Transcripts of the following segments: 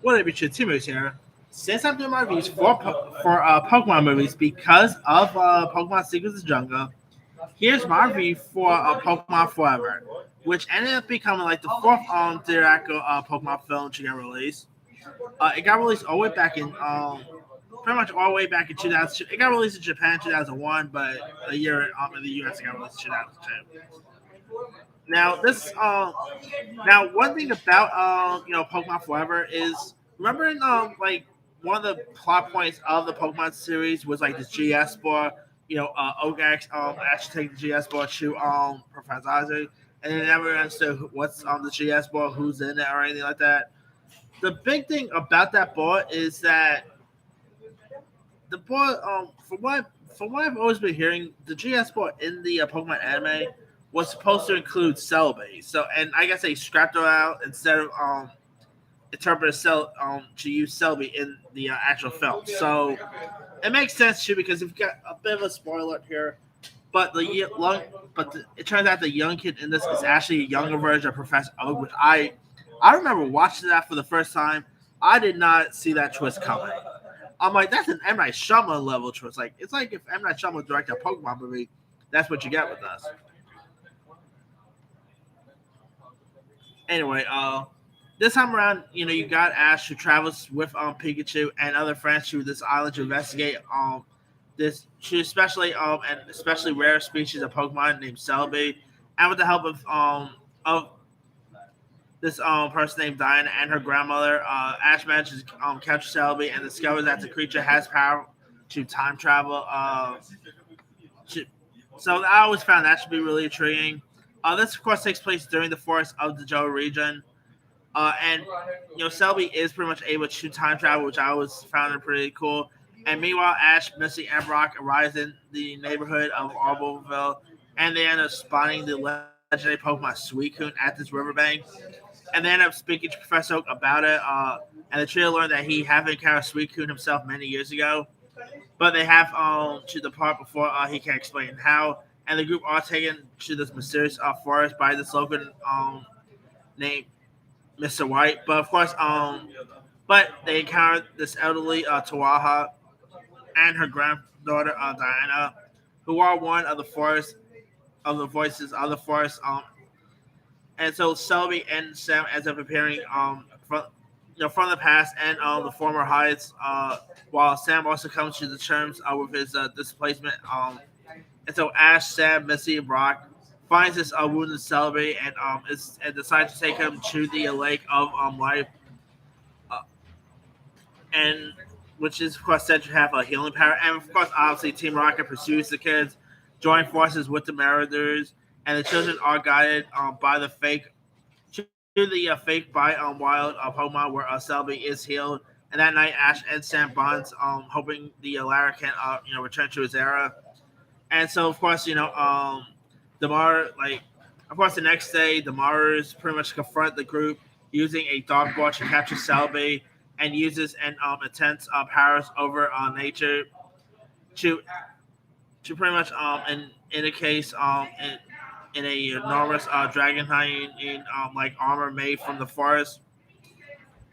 What up, your Timos here. Since I'm doing my reviews for Pokemon movies because of Pokemon Secrets of the Jungle, here's my review for Pokemon Forever, which ended up becoming like the fourth theatrical Pokemon film to get released. It got released all the way back in pretty much all the way back in 2000. It got released in Japan in 2001, but a year in the US it got released in 2002. Now this now one thing about Pokemon Forever is remember in like one of the plot points of the Pokemon series was like this GS ball, Ogax actually take the GS ball to Professor Isaac, and they never understood what's on the GS ball, who's in it or anything like that. The big thing about that ball is that the ball from what I've always been hearing, the GS ball in the Pokemon anime was supposed to include Celebi. So, and I guess they scrapped it out instead of interpreted to use Celebi in the actual film. So it makes sense too because we've got a bit of a spoiler here, but it turns out the young kid in this is actually a younger version of Professor Oak, which I remember watching that for the first time. I did not see that twist coming. I'm like, that's an M Night Shyamalan level twist. Like, it's like if M Night Shyamalan directed a Pokemon movie, that's what you get with us. Anyway, this time around, you got Ash who travels with Pikachu and other friends to this island to investigate this to especially rare species of Pokemon named Celebi, and with the help of this person named Diana and her grandmother, Ash manages to capture Celebi and discovers that the creature has power to time travel. To, so I always found that to be really intriguing. This of course takes place during the forest of the Johto region. And Selby is pretty much able to time travel, which I always found it pretty cool. And meanwhile, Ash, Misty, and Brock arrive in the neighborhood of Arborville, and they end up spotting the legendary Pokemon Suicune at this riverbank. And they end up speaking to Professor Oak about it. And the trio learn that he have encountered Suicune himself many years ago, but they have to depart before he can explain how. And the group are taken to this mysterious forest by this local named Mr. White. But of course, but they encounter this elderly Tawaha and her granddaughter Diana, who are one of the forest of the voices of the forest. And so Selby and Sam ends up appearing from the past and the former heights, while Sam also comes to the terms with his displacement. And so Ash, Sam, Missy, and Brock finds this wounded Celebi and decides to take him to the lake of life, uh, and which is of course said to have a healing power. And of course, obviously, Team Rocket pursues the kids, join forces with the Marauders, and the children are guided by the fake to the fake by wild Pokemon where Celebi is healed. And that night, Ash and Sam bonds, hoping the latter can return to his era. And so, of course, of course, the next day, the Mars pretty much confront the group using a dog ball to capture Celebi and uses an intense powers over nature to pretty much in a case in a enormous dragon hide in like armor made from the forest.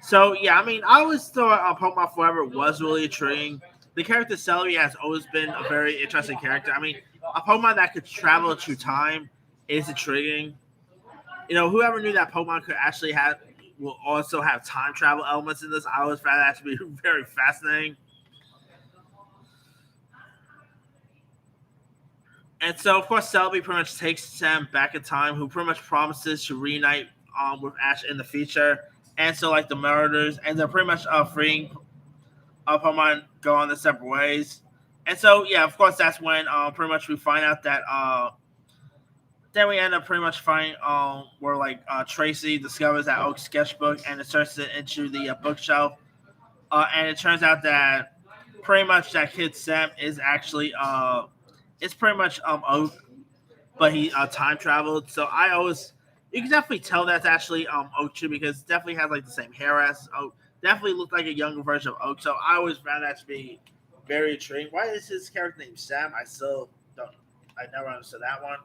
So yeah, I mean, I always thought Pokemon Forever was really intriguing. The character Celebi has always been a very interesting character. I mean, a Pokemon that could travel through time is intriguing. Whoever knew that Pokemon could actually have will also have time travel elements in this. I always found that to be very fascinating. And so, of course, Celebi pretty much takes Sam back in time, who pretty much promises to reunite with Ash in the future. And so, like the Marauders, and they're pretty much freeing Pokemon go on their separate ways. And so, yeah, of course, that's when pretty much we find out that then we end up pretty much finding where like Tracy discovers that Oak sketchbook and inserts it into the bookshelf. And it turns out that pretty much that kid Sam is actually it's pretty much Oak, but he time traveled. So I always you can definitely tell that's actually Oak too because it definitely has like the same hair as Oak. Definitely looked like a younger version of Oak. So I always found that to be very intriguing. Why is his character named Sam? I still don't. I never understood that one.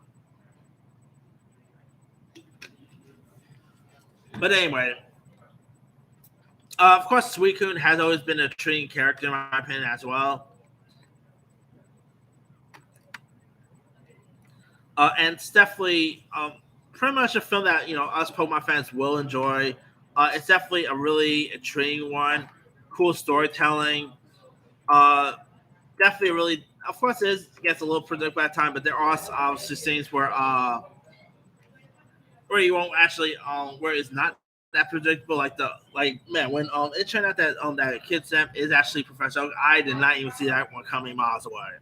But anyway, Of course, Suicune has always been a intriguing character in my opinion as well. And it's definitely pretty much a film that us Pokemon fans will enjoy. It's definitely a really intriguing one, cool storytelling. Uh, Definitely really, of course, it gets a little predictable at time, but there are obviously scenes where you won't actually where it's not that predictable. Man, when it turned out that that Kid Sam is actually Professor Oak, I did not even see that one coming miles away.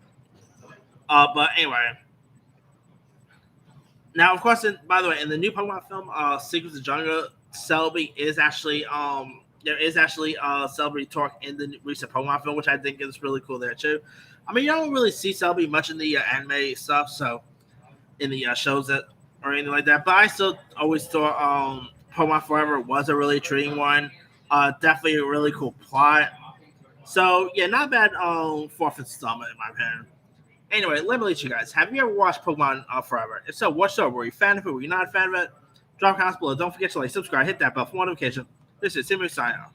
But anyway, now, of course, by the way, in the new Pokemon film, Secrets of Jungle, Celebi is actually there is actually Celebi talk in the recent Pokemon film, which I think is really cool there too. I mean, you don't really see Celebi much in the anime stuff, so in the shows that or anything like that. But I still always thought Pokemon Forever was a really intriguing one. Definitely a really cool plot. So yeah, not bad fourth installment in my opinion. Anyway, let me let you guys. Have you ever watched Pokemon Forever? If so, what show? Were you a fan of it? Were you not a fan of it? Drop comments below. Don't forget to like, subscribe, hit that bell for notification. This is Simon signing off.